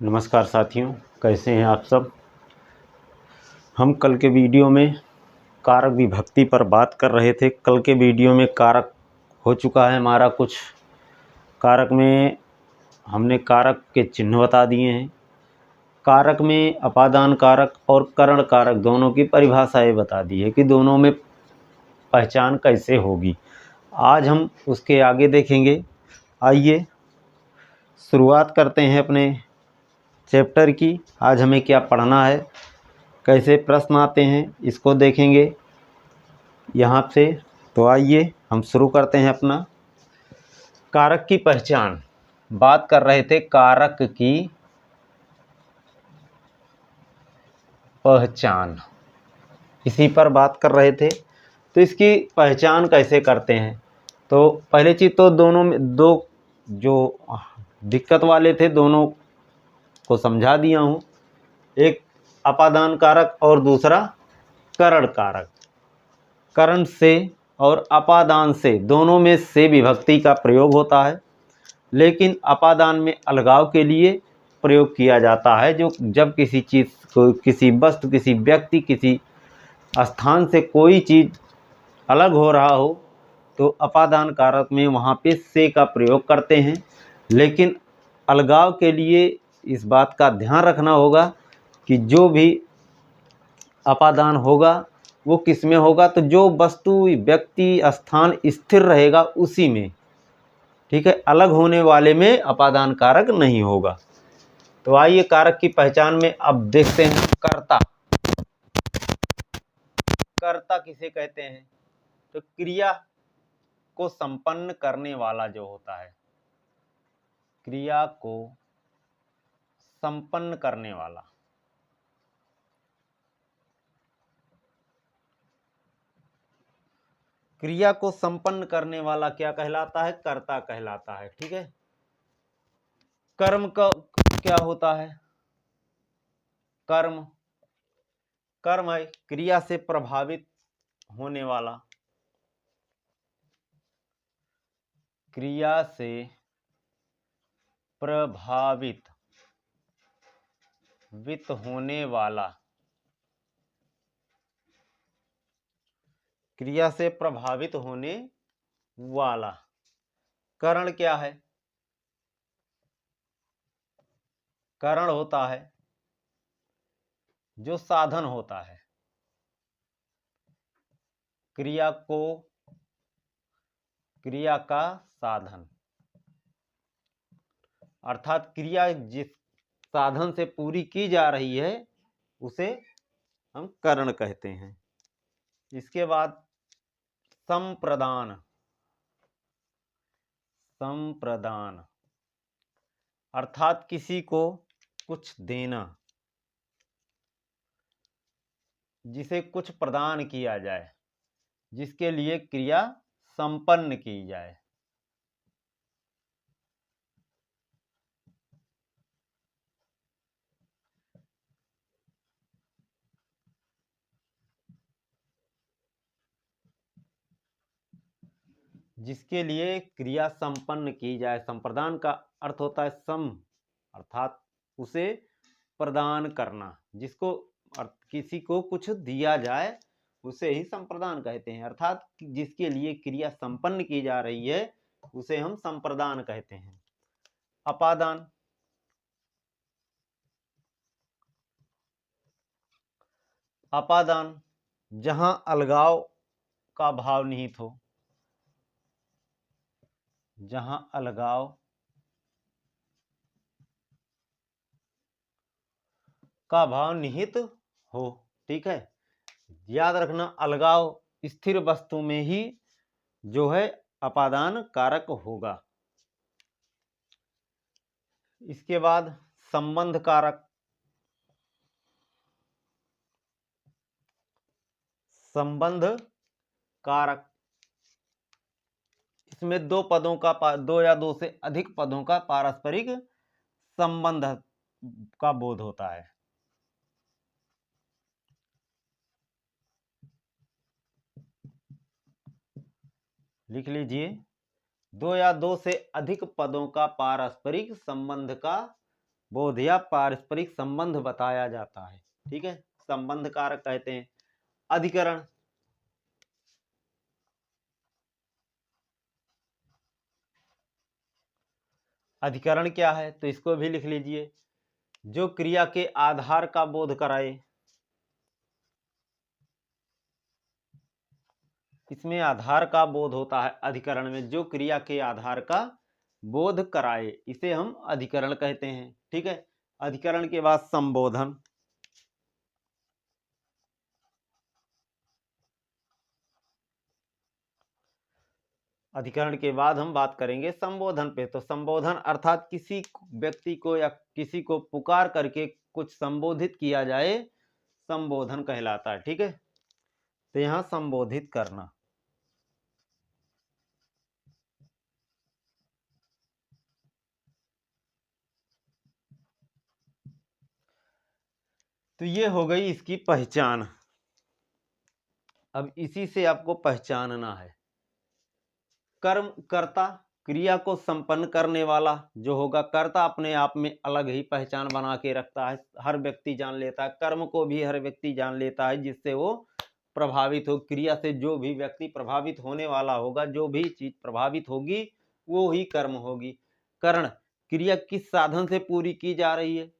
नमस्कार साथियों, कैसे हैं आप सब। हम कल के वीडियो में कारक विभक्ति पर बात कर रहे थे। कल के वीडियो में कारक हो चुका है हमारा कुछ। कारक में हमने कारक के चिन्ह बता दिए हैं। कारक में अपादान कारक और करण कारक दोनों की परिभाषाएं बता दी है कि दोनों में पहचान कैसे होगी। आज हम उसके आगे देखेंगे। आइए शुरुआत करते हैं अपने चैप्टर की। आज हमें क्या पढ़ना है, कैसे प्रश्न आते हैं, इसको देखेंगे यहाँ से। तो आइए हम शुरू करते हैं अपना। कारक की पहचान बात कर रहे थे। कारक की पहचान इसी पर बात कर रहे थे। तो इसकी पहचान कैसे करते हैं, तो पहले चीज़ तो दोनों में दो जो दिक्कत वाले थे दोनों को समझा दिया हूँ। एक अपादान कारक और दूसरा करण कारक। करण से और अपादान से दोनों में से विभक्ति का प्रयोग होता है, लेकिन अपादान में अलगाव के लिए प्रयोग किया जाता है। जो जब किसी चीज़ को, किसी वस्तु, किसी व्यक्ति, किसी स्थान से कोई चीज़ अलग हो रहा हो तो अपादान कारक में वहाँ पे से का प्रयोग करते हैं। लेकिन अलगाव के लिए इस बात का ध्यान रखना होगा कि जो भी अपादान होगा वो किस में होगा, तो जो वस्तु, व्यक्ति, स्थान स्थिर रहेगा उसी में, ठीक है। अलग होने वाले में अपादान कारक नहीं होगा। तो आइए कारक की पहचान में अब देखते हैं। कर्ता। कर्ता किसे कहते हैं, तो क्रिया को संपन्न करने वाला जो होता है, क्रिया को संपन्न करने वाला। क्रिया को संपन्न करने वाला क्या कहलाता है, कर्ता कहलाता है, ठीक है। कर्म का क्या होता है, कर्म। कर्म है क्रिया से प्रभावित होने वाला, क्रिया से प्रभावित होने वाला, क्रिया से प्रभावित होने वाला। करण क्या है, करण होता है जो साधन होता है क्रिया को, क्रिया का साधन, अर्थात क्रिया जिस साधन से पूरी की जा रही है उसे हम करण कहते हैं। इसके बाद संप्रदान। संप्रदान अर्थात किसी को कुछ देना, जिसे कुछ प्रदान किया जाए, जिसके लिए क्रिया संपन्न की जाए। जिसके लिए क्रिया संपन्न की जाए। संप्रदान का अर्थ होता है सम, अर्थात उसे प्रदान करना, जिसको किसी को कुछ दिया जाए उसे ही संप्रदान कहते हैं। अर्थात जिसके लिए क्रिया संपन्न की जा रही है उसे हम संप्रदान कहते हैं। अपादान। अपादान जहां अलगाव का भाव निहित हो, जहां अलगाव का भाव निहित हो, ठीक है। याद रखना, अलगाव स्थिर वस्तु में ही जो है अपादान कारक होगा। इसके बाद संबंध कारक। संबंध कारक इसमें दो पदों का, दो या दो से अधिक पदों का पारस्परिक संबंध का बोध होता है। लिख लीजिए, 2 या 2 से अधिक पदों का पारस्परिक संबंध का बोध या पारस्परिक संबंध बताया जाता है। ठीक है, संबंध कारक कहते हैं। अधिकरण, अधिकरण क्या है तो इसको भी लिख लीजिए, जो क्रिया के आधार का बोध कराए। इसमें आधार का बोध होता है अधिकरण में, जो क्रिया के आधार का बोध कराए, इसे हम अधिकरण कहते हैं। ठीक है, अधिकरण के बाद संबोधन, अधिकरण के बाद हम बात करेंगे संबोधन पे। तो संबोधन अर्थात किसी व्यक्ति को या किसी को पुकार करके कुछ संबोधित किया जाए, संबोधन कहलाता है। ठीक है, तो यहां संबोधित करना, तो ये हो गई इसकी पहचान। अब इसी से आपको पहचानना है। कर्म, कर्ता, क्रिया को संपन्न करने वाला जो होगा, कर्ता अपने आप में अलग ही पहचान बना के रखता है, हर व्यक्ति जान लेता है। कर्म को भी हर व्यक्ति जान लेता है, जिससे वो प्रभावित हो। क्रिया से जो भी व्यक्ति प्रभावित होने वाला होगा, जो भी चीज प्रभावित होगी वो ही कर्म होगी। करण, क्रिया किस साधन से पूरी की जा रही है,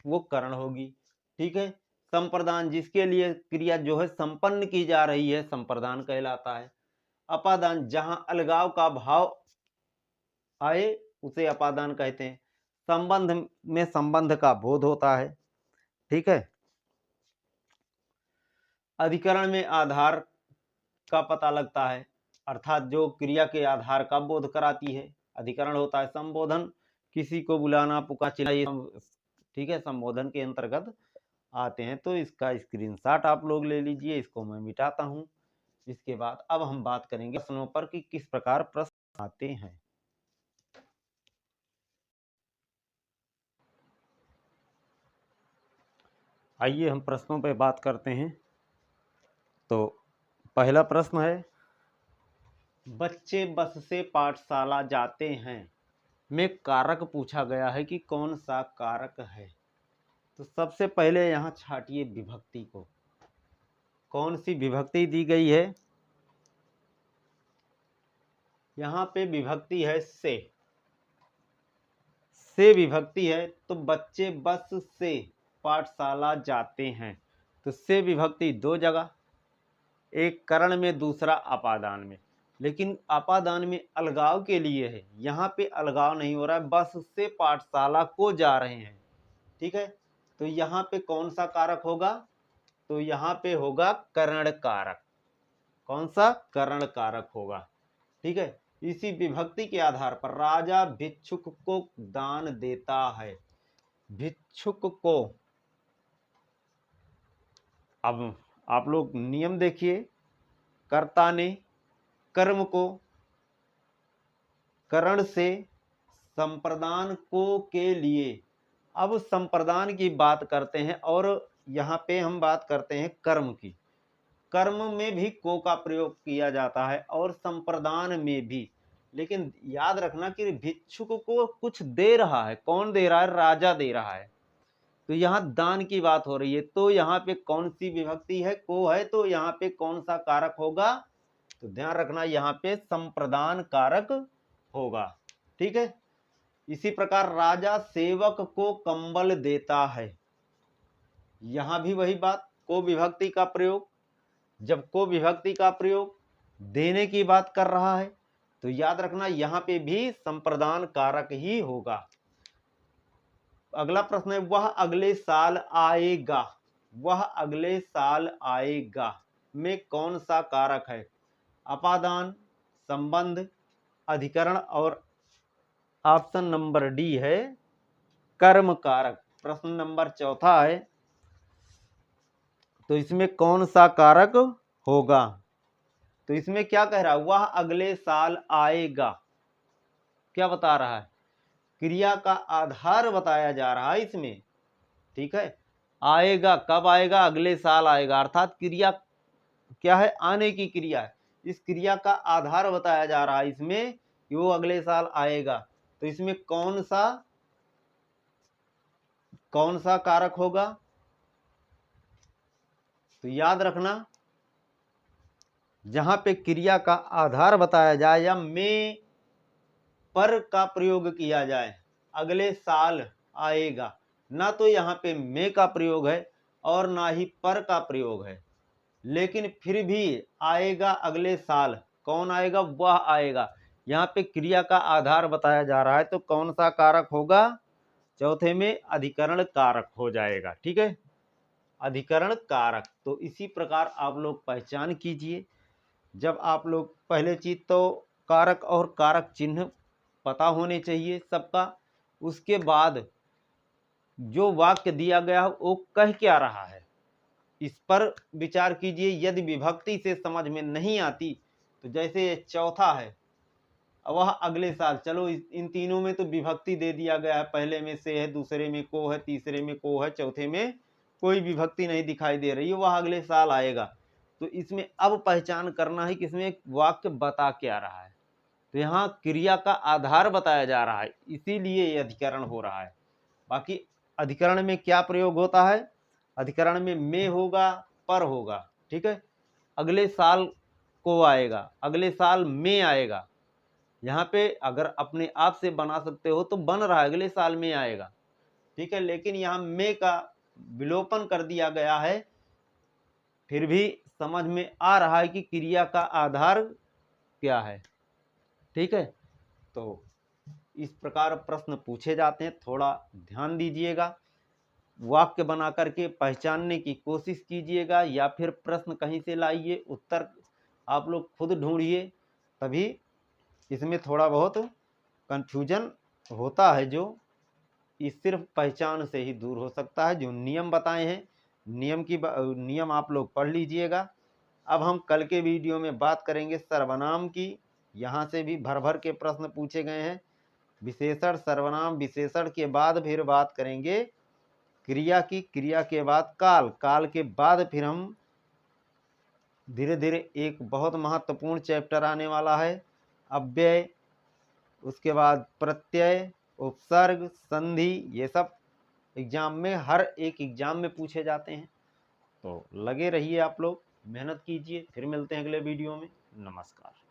वो करण होगी। ठीक है, संप्रदान, जिसके लिए क्रिया जो है संपन्न की जा रही है, संप्रदान कहलाता है। अपादान, जहां अलगाव का भाव आए उसे अपादान कहते हैं। संबंध में संबंध का बोध होता है। ठीक है, अधिकरण में आधार का पता लगता है, अर्थात जो क्रिया के आधार का बोध कराती है, अधिकरण होता है। संबोधन, किसी को बुलाना, पुकार, चिल्लाना, ठीक है, संबोधन के अंतर्गत आते हैं। तो इसका स्क्रीनशॉट आप लोग ले लीजिए, इसको मैं मिटाता हूं। इसके बाद अब हम बात करेंगे प्रश्नों पर कि किस प्रकार प्रश्न आते हैं। आइए हम प्रश्नों पर बात करते हैं। तो पहला प्रश्न है, बच्चे बस से पाठशाला जाते हैं में कारक पूछा गया है कि कौन सा कारक है। तो सबसे पहले यहाँ छाटिए विभक्ति को, कौन सी विभक्ति दी गई है। यहाँ पे विभक्ति है से विभक्ति है। तो बच्चे बस से पाठशाला जाते हैं, तो से विभक्ति दो जगह, एक करण में दूसरा अपादान में। लेकिन अपादान में अलगाव के लिए है, यहाँ पे अलगाव नहीं हो रहा है, बस से पाठशाला को जा रहे हैं। ठीक है, तो यहाँ पे कौन सा कारक होगा, तो यहाँ पे होगा करण कारक। कौन सा, करण कारक होगा। ठीक है, इसी विभक्ति के आधार पर राजा भिक्षुक को दान देता है। भिक्षुक को, अब आप लोग नियम देखिए, कर्ता ने कर्म को करण से संप्रदान को के लिए, अब संप्रदान की बात करते हैं और यहाँ पे हम बात करते हैं कर्म की। कर्म में भी को का प्रयोग किया जाता है और संप्रदान में भी। लेकिन याद रखना कि भिक्षुक को कुछ दे रहा है, कौन दे रहा है, राजा दे रहा है। तो यहाँ दान की बात हो रही है, तो यहाँ पे कौन सी विभक्ति है, को है, तो यहाँ पे कौन सा कारक होगा, तो ध्यान रखना यहाँ पे संप्रदान कारक होगा। ठीक है, इसी प्रकार राजा सेवक को कंबल देता है। यहां भी वही बात, को विभक्ति का प्रयोग। जब को विभक्ति का प्रयोग देने की बात कर रहा है, तो याद रखना यहां पे भी संप्रदान कारक ही होगा। अगला प्रश्न है, वह अगले साल आएगा। वह अगले साल आएगा में कौन सा कारक है, अपादान, संबंध, अधिकरण, और ऑप्शन नंबर डी है कर्म कारक। प्रश्न नंबर चौथा है, तो इसमें कौन सा कारक होगा। तो इसमें क्या कह रहा है, वह अगले साल आएगा, क्या बता रहा है, क्रिया का आधार बताया जा रहा है इसमें। ठीक है, आएगा, कब आएगा, अगले साल आएगा, अर्थात क्रिया क्या है, आने की क्रिया है। इस क्रिया का आधार बताया जा रहा है इसमें कि वो अगले साल आएगा। तो इसमें कौन सा कौन सा कारक होगा? तो याद रखना, जहां पे क्रिया का आधार बताया जाए या में पर का प्रयोग किया जाए, अगले साल आएगा, ना तो यहाँ पे में का प्रयोग है और ना ही पर का प्रयोग है, लेकिन फिर भी आएगा अगले साल। कौन आएगा? वह आएगा। यहाँ पे क्रिया का आधार बताया जा रहा है, तो कौन सा कारक होगा? चौथे में अधिकरण कारक हो जाएगा। ठीक है, अधिकरण कारक। तो इसी प्रकार आप लोग पहचान कीजिए। जब आप लोग पहले चीज तो कारक और कारक चिन्ह पता होने चाहिए सबका। उसके बाद जो वाक्य दिया गया है वो कह क्या रहा है, इस पर विचार कीजिए। यदि विभक्ति से समझ में नहीं आती तो जैसे चौथा है, वह अगले साल, चलो इन तीनों में तो विभक्ति दे दिया गया है, पहले में से है, दूसरे में को है, तीसरे में को है, चौथे में कोई विभक्ति नहीं दिखाई दे रही है, वह अगले साल आएगा। तो इसमें अब पहचान करना है कि इसमें वाक्य बता क्या रहा है। तो यहाँ क्रिया का आधार बताया जा रहा है, इसीलिए ये अधिकरण हो रहा है। बाकी अधिकरण में क्या प्रयोग होता है? अधिकरण में होगा, पर होगा। ठीक है, अगले साल को आएगा, अगले साल में आएगा। यहाँ पे अगर अपने आप से बना सकते हो तो बन रहा है, अगले साल में आएगा। ठीक है, लेकिन यहाँ में का विलोपन कर दिया गया है, फिर भी समझ में आ रहा है कि क्रिया का आधार क्या है। ठीक है, तो इस प्रकार प्रश्न पूछे जाते हैं, थोड़ा ध्यान दीजिएगा। वाक्य बना करके पहचानने की कोशिश कीजिएगा, या फिर प्रश्न कहीं से लाइए, उत्तर आप लोग खुद ढूंढिए, तभी इसमें थोड़ा बहुत कंफ्यूजन होता है, जो इस सिर्फ पहचान से ही दूर हो सकता है। जो नियम बताए हैं, नियम आप लोग पढ़ लीजिएगा। अब हम कल के वीडियो में बात करेंगे सर्वनाम की। यहाँ से भी भर भर के प्रश्न पूछे गए हैं। विशेषण, सर्वनाम, विशेषण के बाद फिर बात करेंगे क्रिया की, क्रिया के बाद काल, काल के बाद फिर हम धीरे धीरे एक बहुत महत्वपूर्ण चैप्टर आने वाला है, अव्यय, उसके बाद प्रत्यय, उपसर्ग, संधि। ये सब एग्जाम में, हर एक एग्जाम में पूछे जाते हैं। तो लगे रहिए, आप लोग मेहनत कीजिए। फिर मिलते हैं अगले वीडियो में। नमस्कार।